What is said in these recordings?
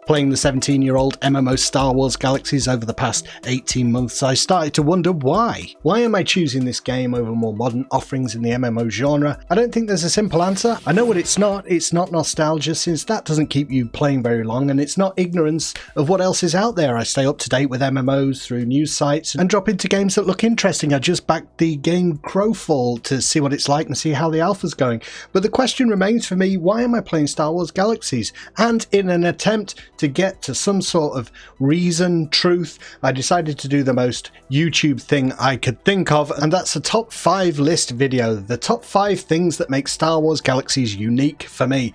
Playing the 17-year-old MMO Star Wars Galaxies over the past 18 months, I started to wonder why. Why am I choosing this game over more modern offerings in the MMO genre? I don't think there's a simple answer. I know what it's not. It's not nostalgia, since that doesn't keep you playing very long, and it's not ignorance of what else is out there. I stay up to date with MMOs through news sites and drop into games that look interesting. I just backed the game Crowfall to see what it's like and see how the alpha's going. But the question remains for me, why am I playing Star Wars Galaxies? And in an attempt to get to some sort of reason, truth, I decided to do the most YouTube thing I could think of, and that's a top 5 list video, the top 5 things that make Star Wars Galaxies unique for me.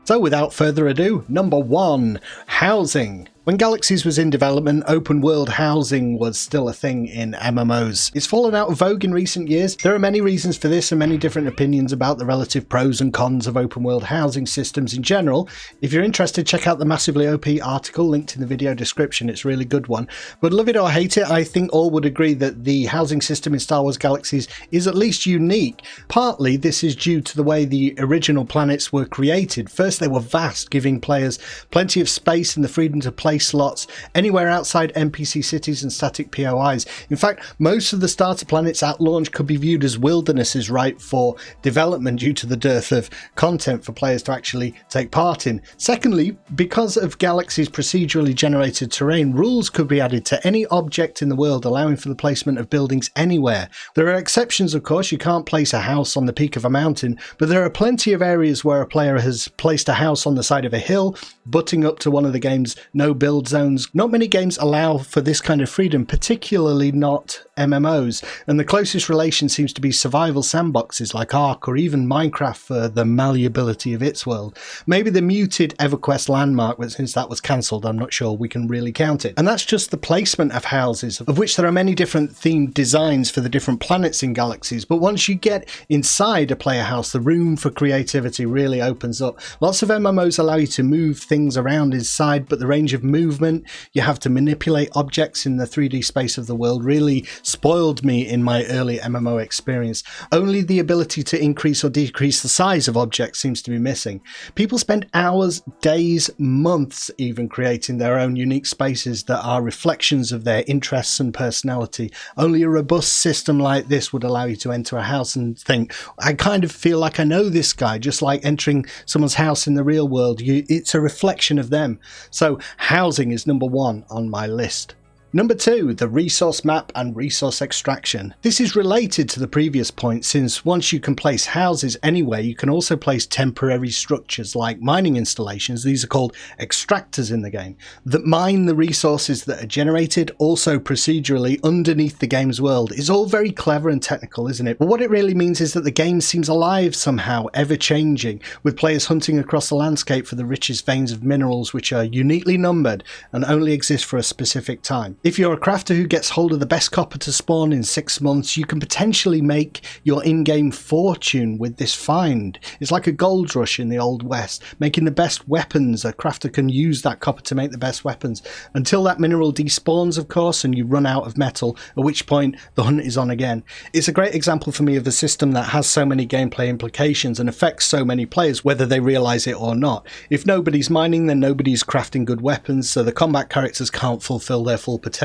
So without further ado, number 1, housing. When Galaxies was in development, open world housing was still a thing in MMOs. It's fallen out of vogue in recent years. There are many reasons for this and many different opinions about the relative pros and cons of open world housing systems in general. If you're interested, check out the Massively OP article linked in the video description. It's a really good one. But love it or hate it, I think all would agree that the housing system in Star Wars Galaxies is at least unique. Partly this is due to the way the original planets were created. First, they were vast, giving players plenty of space and the freedom to play slots anywhere outside NPC cities and static POIs. In fact, most of the starter planets at launch could be viewed as wildernesses ripe for development due to the dearth of content for players to actually take part in. Secondly, because of Galaxy's procedurally generated terrain, rules could be added to any object in the world, allowing for the placement of buildings anywhere. There are exceptions, of course. You can't place a house on the peak of a mountain, but there are plenty of areas where a player has placed a house on the side of a hill, butting up to one of the game's no build zones. Not many games allow for this kind of freedom, particularly not MMOs, and the closest relation seems to be survival sandboxes like Ark or even Minecraft for the malleability of its world. Maybe the muted EverQuest landmark, but since that was cancelled, I'm not sure we can really count it. And that's just the placement of houses, of which there are many different themed designs for the different planets in Galaxies. But once you get inside a player house, the room for creativity really opens up. Lots of MMOs allow you to move things around inside, but the range of movement you have to manipulate objects in the 3D space of the world really spoiled me in my early MMO experience. Only the ability to increase or decrease the size of objects seems to be missing. People spend hours, days, months even creating their own unique spaces that are reflections of their interests and personality. Only a robust system like this would allow you to enter a house and think, I kind of feel like I know this guy, just like entering someone's house in the real world. It's a reflection of them. So housing is number 1 on my list. Number 2, the resource map and resource extraction. This is related to the previous point, since once you can place houses anywhere, you can also place temporary structures like mining installations. These are called extractors in the game, that mine the resources that are generated also procedurally underneath the game's world. It's all very clever and technical, isn't it? But what it really means is that the game seems alive somehow, ever changing, with players hunting across the landscape for the richest veins of minerals which are uniquely numbered and only exist for a specific time. If you're a crafter who gets hold of the best copper to spawn in 6 months, you can potentially make your in-game fortune with this find. It's like a gold rush in the Old West, making the best weapons. A crafter can use that copper to make the best weapons, until that mineral despawns, of course, and you run out of metal, at which point the hunt is on again. It's a great example for me of a system that has so many gameplay implications and affects so many players, whether they realise it or not. If nobody's mining, then nobody's crafting good weapons, so the combat characters can't fulfil their full potential.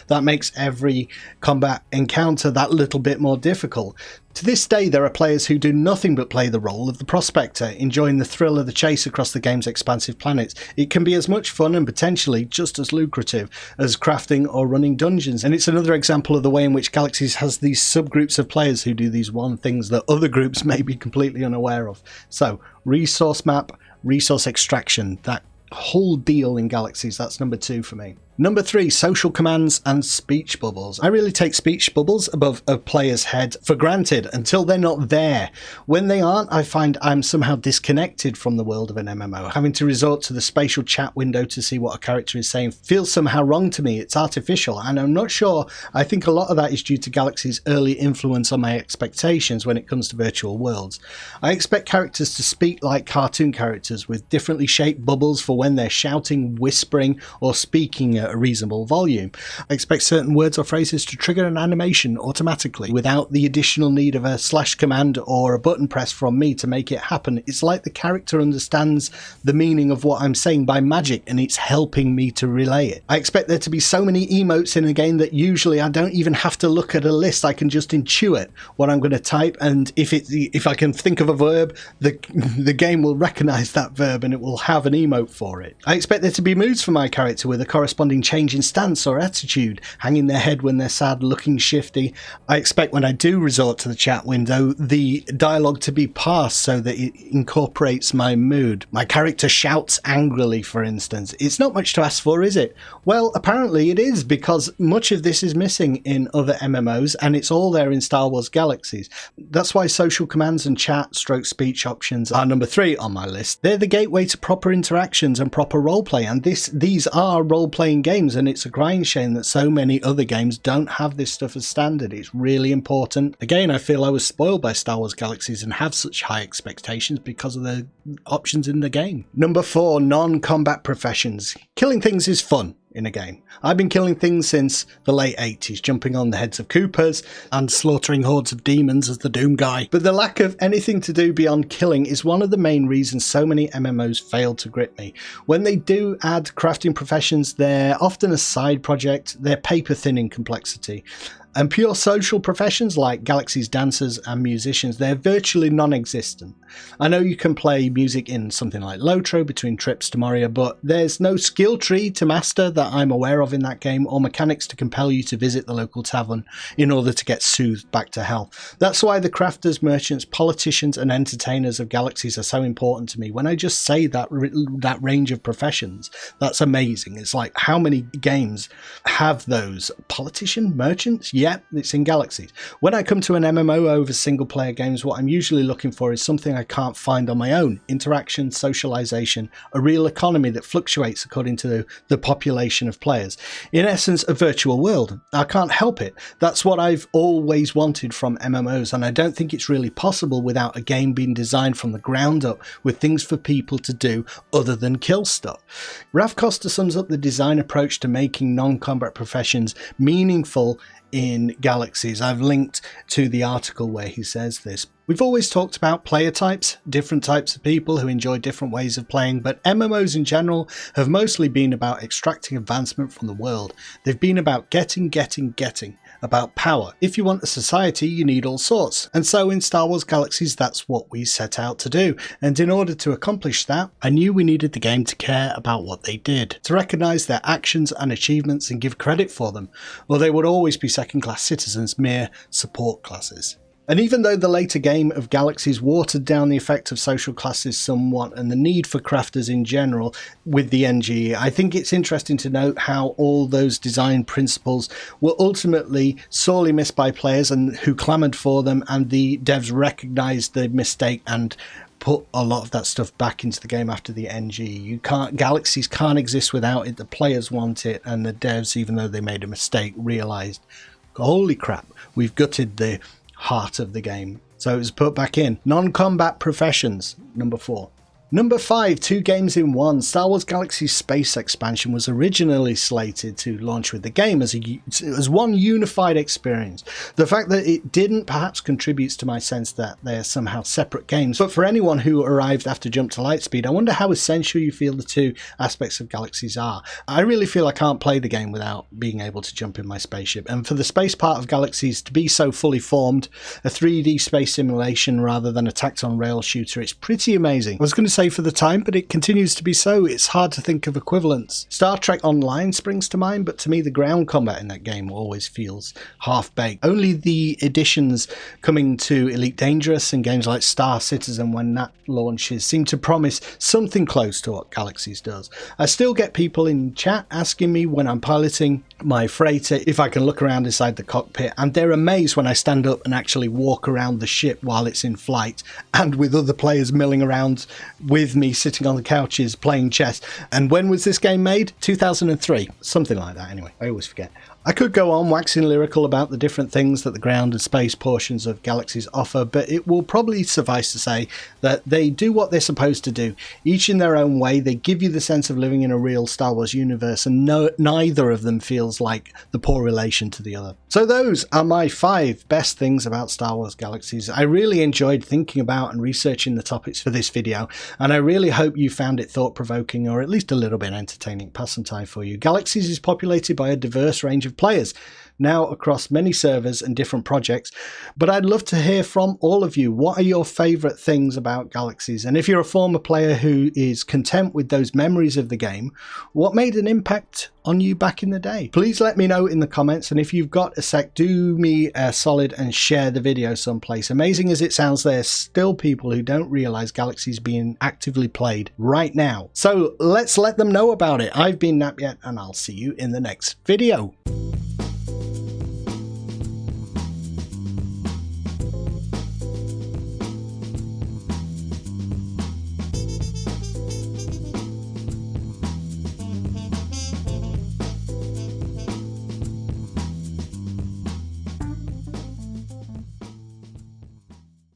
That makes every combat encounter that little bit more difficult. To this day, there are players who do nothing but play the role of the prospector, enjoying the thrill of the chase across the game's expansive planets. It can be as much fun and potentially just as lucrative as crafting or running dungeons, and it's another example of the way in which Galaxies has these subgroups of players who do these one things that other groups may be completely unaware of. So, resource map, resource extraction, that whole deal in Galaxies, that's number 2 for me. Number 3, social commands and speech bubbles. I really take speech bubbles above a player's head for granted until they're not there. When they aren't, I find I'm somehow disconnected from the world of an MMO. Having to resort to the spatial chat window to see what a character is saying feels somehow wrong to me. It's artificial, and I'm not sure. I think a lot of that is due to Galaxy's early influence on my expectations when it comes to virtual worlds. I expect characters to speak like cartoon characters with differently shaped bubbles for when they're shouting, whispering, or speaking at at a reasonable volume. I expect certain words or phrases to trigger an animation automatically without the additional need of a slash command or a button press from me to make it happen. It's like the character understands the meaning of what I'm saying by magic and it's helping me to relay it. I expect there to be so many emotes in a game that usually I don't even have to look at a list. I can just intuit what I'm going to type, and if I can think of a verb, the game will recognize that verb and it will have an emote for it. I expect there to be moods for my character with a corresponding change in stance or attitude, hanging their head when they're sad, looking shifty. I expect when I do resort to the chat window, the dialogue to be parsed so that it incorporates my mood. My character shouts angrily, for instance. It's not much to ask for, is it? Well, apparently it is, because much of this is missing in other MMOs and it's all there in Star Wars Galaxies. That's why social commands and chat/speech options are number 3 on my list. They're the gateway to proper interactions and proper roleplay, and these are role-playing games, and it's a crying shame that so many other games don't have this stuff as standard. It's really important. Again, I feel I was spoiled by Star Wars Galaxies and have such high expectations because of the options in the game. Number 4, non-combat professions. Killing things is fun in a game. I've been killing things since the late 80s, jumping on the heads of Coopers and slaughtering hordes of demons as the Doom guy. But the lack of anything to do beyond killing is one of the main reasons so many MMOs fail to grip me. When they do add crafting professions, they're often a side project, they're paper thin in complexity. And pure social professions like Galaxy's dancers and musicians, they're virtually non-existent. I know you can play music in something like Lotro between trips to Moria, but there's no skill tree to master that I'm aware of in that game, or mechanics to compel you to visit the local tavern in order to get soothed back to health. That's why the crafters, merchants, politicians and entertainers of Galaxies are so important to me. When I just say that range of professions, that's amazing. It's like, how many games have those? Politician, merchants? Yeah, it's in Galaxies. When I come to an MMO over single player games, what I'm usually looking for is something I can't find on my own. Interaction, socialization, a real economy that fluctuates according to the population of players. In essence, a virtual world. I can't help it. That's what I've always wanted from MMOs, and I don't think it's really possible without a game being designed from the ground up with things for people to do other than kill stuff. Ralph Costa sums up the design approach to making non-combat professions meaningful in Galaxies. I've linked to the article where he says this. We've always talked about player types, different types of people who enjoy different ways of playing, but MMOs in general have mostly been about extracting advancement from the world. They've been about getting, about power. If you want a society, you need all sorts. And so in Star Wars Galaxies, that's what we set out to do. And in order to accomplish that, I knew we needed the game to care about what they did, to recognise their actions and achievements and give credit for them, or they would always be second-class citizens, mere support classes. And even though the later game of Galaxies watered down the effect of social classes somewhat and the need for crafters in general with the NGE, I think it's interesting to note how all those design principles were ultimately sorely missed by players and who clamoured for them, and the devs recognised the mistake and put a lot of that stuff back into the game after the NG. Galaxies can't exist without it. The players want it, and the devs, even though they made a mistake, realised, holy crap, we've gutted the heart of the game. So it was put back in. Non-combat professions, number 4. Number 5, 2 games in one. Star Wars Galaxies Space Expansion was originally slated to launch with the game as one unified experience. The fact that it didn't perhaps contributes to my sense that they are somehow separate games. But for anyone who arrived after Jump to Lightspeed, I wonder how essential you feel the two aspects of Galaxies are. I really feel I can't play the game without being able to jump in my spaceship. And for the space part of Galaxies to be so fully formed, a 3D space simulation rather than a tacked on rail shooter, it's pretty amazing. I was going to say for the time, but it continues to be so. It's hard to think of equivalents. Star Trek Online springs to mind, but to me the ground combat in that game always feels half-baked. Only the additions coming to Elite Dangerous and games like Star Citizen when that launches seem to promise something close to what Galaxies does. I still get people in chat asking me when I'm piloting my freighter if I can look around inside the cockpit, and they're amazed when I stand up and actually walk around the ship while it's in flight, and with other players milling around with me sitting on the couches playing chess. And when was this game made? 2003, something like that. Anyway, I always forget. I could go on waxing lyrical about the different things that the ground and space portions of Galaxies offer, but it will probably suffice to say that they do what they're supposed to do, each in their own way. They give you the sense of living in a real Star Wars universe, and neither of them feels like the poor relation to the other. So those are my 5 best things about Star Wars Galaxies. I really enjoyed thinking about and researching the topics for this video, and I really hope you found it thought-provoking or at least a little bit entertaining. Pass some time for you. Galaxies is populated by a diverse range of players, now across many servers and different projects, but I'd love to hear from all of you. What are your favourite things about Galaxies? And if you're a former player who is content with those memories of the game, what made an impact on you back in the day? Please let me know in the comments, and if you've got a sec, do me a solid and share the video someplace. Amazing as it sounds, there's still people who don't realise Galaxies being actively played right now. So let's let them know about it. I've been Napyet, and I'll see you in the next video.